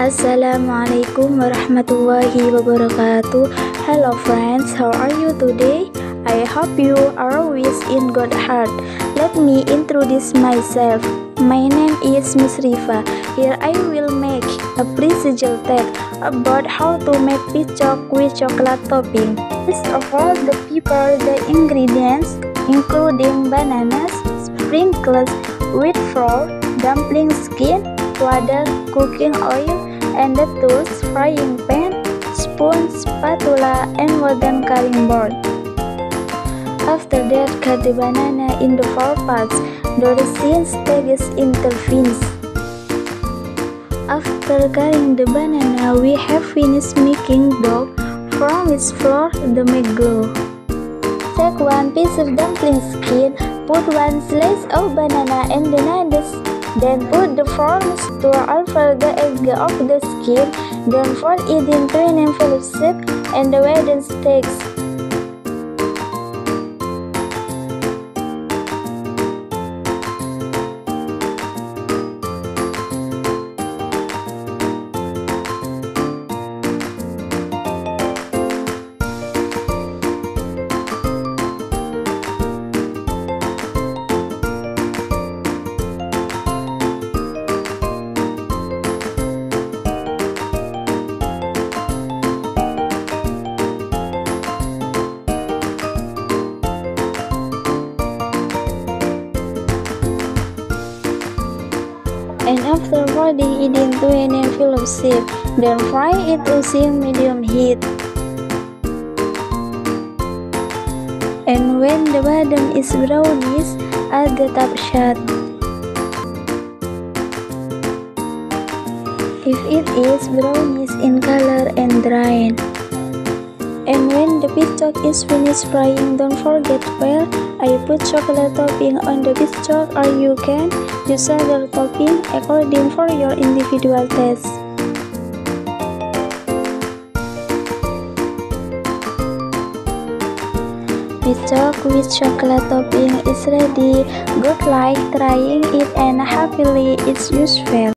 Assalamualaikum warahmatullahi wabarakatuh. Hello friends, how are you today? I hope you are always in good heart. Let me introduce myself. My name is Miss Rifa. Here I will make a procedure test about how to make piscok with chocolate topping. First of all, prepare the ingredients including bananas, sprinkles, wheat flour, dumpling skin, water, cooking oil, and the tools: frying pan, spoon, spatula, and wooden cutting board. After that, cut the banana into 4 parts. Do the same stages intervenes. After cutting the banana, we have finished making dough from which flour the make glue. Take 1 piece of dumpling skin, put 1 slice of banana and the nuts. Then put the flour mixture over the edge of the skin. Then fold it into an envelope shape and the wooden sticks. And after folding it into an envelope shape, then fry it using medium heat. And when the bottom is brownish, add the top shot. If it is brownish in color and dry. And when the piscok is finished frying, don't forget well, I put chocolate topping on the piscok, or you can use other topping according for your individual taste. Piscok with chocolate topping is ready. Good luck trying it and happily it's useful.